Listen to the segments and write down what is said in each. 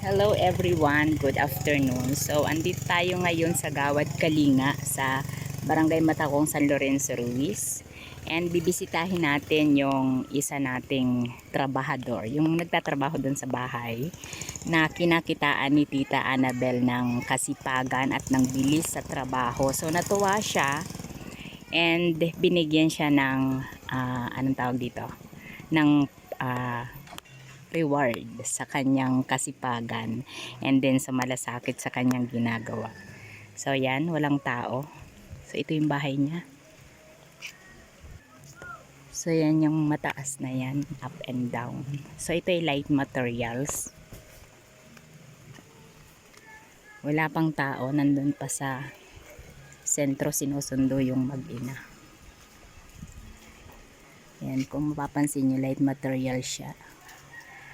Hello everyone, good afternoon. So, andito tayo ngayon sa Gawad Kalinga sa Barangay Matacong, San Lorenzo Ruiz. And bibisitahin natin yung isa nating trabahador, yung nagtatrabaho dun sa bahay na kinakitaan ni Tita Annabel ng kasipagan at ng bilis sa trabaho. So, natuwa siya and binigyan siya ng, anong tawag dito? Ng reward sa kanyang kasipagan and then sa malasakit sa kanyang ginagawa. So yan, walang tao. So ito yung bahay niya. So yan yung mataas na yan, up and down. So ito yung light materials. Wala pang tao, nandun pa sa sentro sinusundo yung mag-ina. Yan, kung mapapansin nyo, light material siya.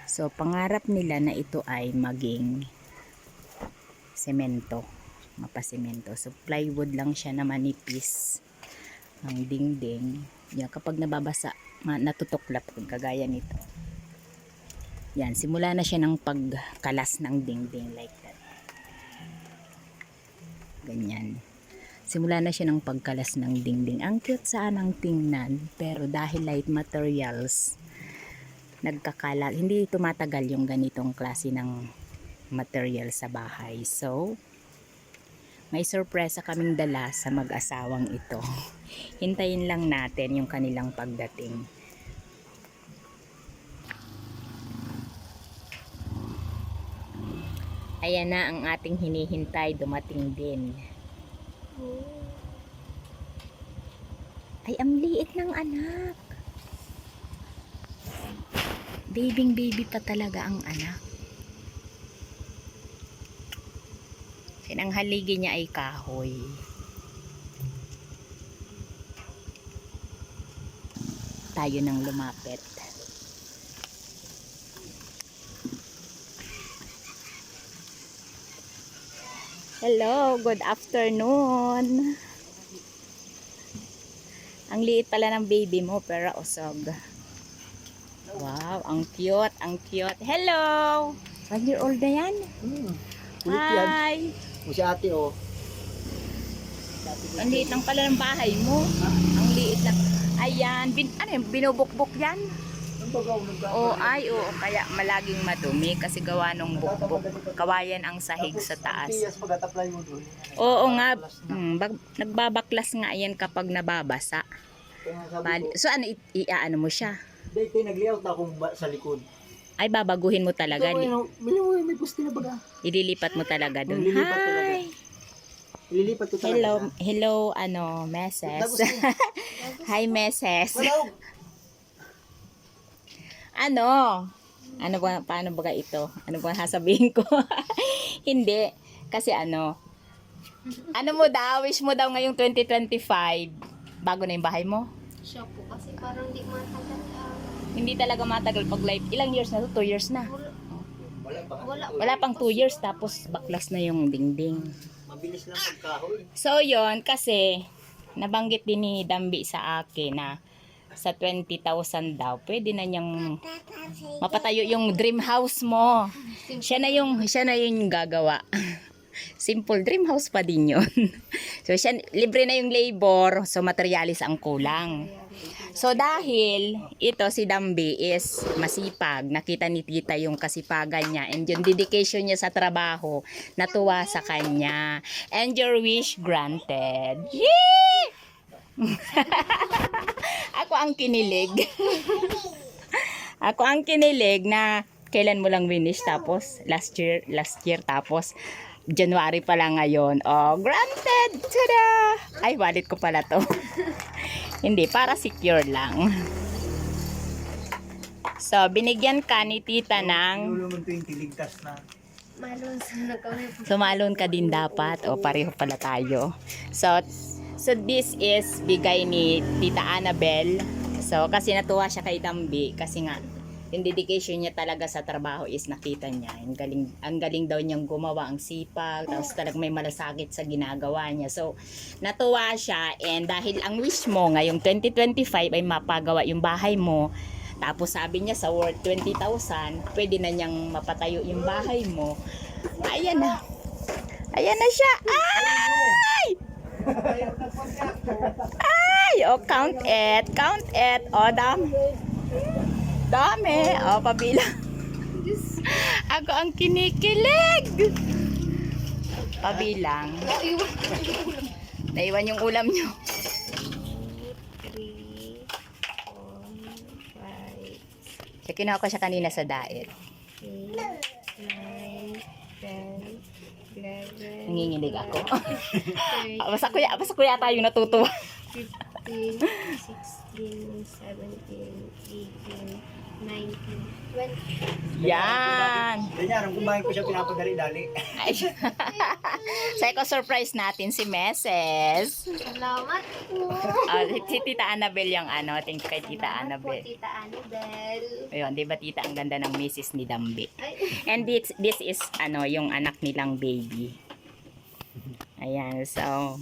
So, pangarap nila na ito ay maging semento, mapasemento. So, plywood lang siya na manipis ang dingding. Yan, kapag nababasa, natutuklap kagaya nito. Yan, simula na siya ng pagkalas ng dingding like that. Ganyan. Simula na siya ng pagkalas ng dingding. Ang cute sanang tingnan, pero dahil light materials, nagkakalat, hindi tumatagal yung ganitong klase ng material sa bahay. So, may sorpresa kaming dala sa mag-asawang ito. Hintayin lang natin yung kanilang pagdating. Ayan na ang ating hinihintay, dumating din. Ay, ang liit ng anak. Baby pa talaga ang anak. Ang haligi niya ay kahoy. Tayo nang lumapit. Hello, good afternoon. Ang liit pala ng baby mo pero usog. Wow, ang cute, ang cute. Hello! 1 year old na yan? Kulit yan. Hi! O si ate o. Ang liit lang pala ng bahay mo. Ang liit lang. Ayan, ano yung binubukbuk yan? Oo, kaya malaging madumi kasi gawa ng bukbuk. Kawayan ang sahig sa taas. Oo nga, nagbabaklas nga yan kapag nababasa. So ano, iaano mo siya? Dito nag-layout akong sa likod. Ay, babaguhin mo talaga. May pusti na baga. Ililipat mo talaga doon. Ililipat talaga. Hi! Ililipat ko talaga. Hello, Meses. Hi, Meses. Paano ba ito? Ano ba sasabihin ko? Hindi. Kasi wish mo daw ngayong 2025, bago na yung bahay mo? Siya po, kasi parang di matagal. Hindi talaga matagal pag life. Ilang years na to? 2 years na. Wala pang 2 years tapos baklas na yung dingding. Mabilis lang magkahoy. So yon kasi nabanggit din ni Dambi sa akin na sa 20,000 daw pwede na niyang mapatayo yung dream house mo. Siya na yung gagawa. Simple dream house pa din yun. So siya, libre na yung labor, so materialis ang kulang. So dahil ito si Dambi is masipag, nakita ni Tita yung kasipagan niya and yung dedication niya sa trabaho, natuwa sa kanya. And your wish granted. Yee! Ako ang kinilig. Ako ang kinilig na kailan mo lang finish tapos last year tapos January pa lang ngayon. Oh, granted! Tada! Ay, wallet ko pala to. Hindi, para secure lang. So, binigyan ka ni Tita ng... Sumalon ka din dapat. O, pareho pala tayo. So this is bigay ni Tita Annabel. So, kasi natuwa siya kay Dambi. Kasi nga, yung dedication niya talaga sa trabaho is nakita niya. Ang galing daw niyang gumawa, ang sipag, tapos talagang may malasakit sa ginagawa niya. So, natuwa siya and dahil ang wish mo ngayong 2025 ay mapagawa yung bahay mo, Tapos sabi niya sa worth 20,000, pwede na niyang mapatayo yung bahay mo. Ayan na. Ayan na siya. Ay! Ay! Oh, count it. Count it. Oh, dami. Dami. Oh, pabilang. Ako ang kinikilig. Pabilang. Naiwan yung ulam nyo. 3, 4, 5, Kaya kinuha ko siya kanina sa diet. 8, 9, 10, 11, Nanginginig ako. 13, Basta kuya tayo natutuwa. 15, 16, 17, 18, 19, 20. Yan. Ganyan, ang kumain ko siya pinapadali-dali. Ay. Sa surprise natin si Meses. Salamat po. Si Tita Annabel yung ano. Thank you kay Tita Salamat po, Annabel. Tita Annabel. Ayun, di ba tita, ang ganda ng misis ni Dambi. Ay, And this is ano, yung anak nilang baby. Ayan, so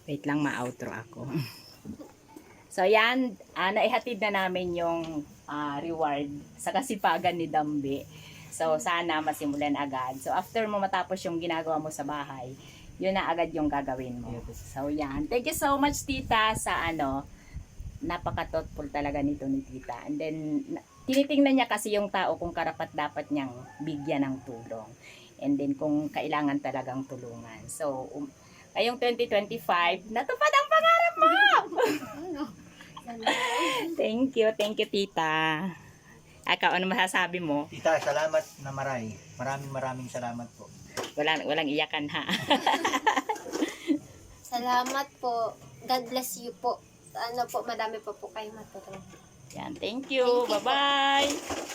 wait lang, ma-outro ako. So yan, naihatid na namin yung reward sa kasipagan ni Dambi. So sana masimulan agad. So after mo matapos yung ginagawa mo sa bahay, yun na agad yung gagawin mo. So yan, thank you so much tita sa ano, napaka-thoughtful talaga nito ni tita. And then tinitingnan niya kasi yung tao kung karapat dapat niyang bigyan ng tulong. And then kung kailangan talagang tulungan. So ngayong 2025, natupad ang pangarap mo! Thank you tita. Ikaw, ano masasabi mo? Tita, salamat na maray. Maraming salamat po. Walang iyakan ha. salamat po. God bless you po. Ano po, madami pa po kayo matulong. Yan, thank you. Bye-bye.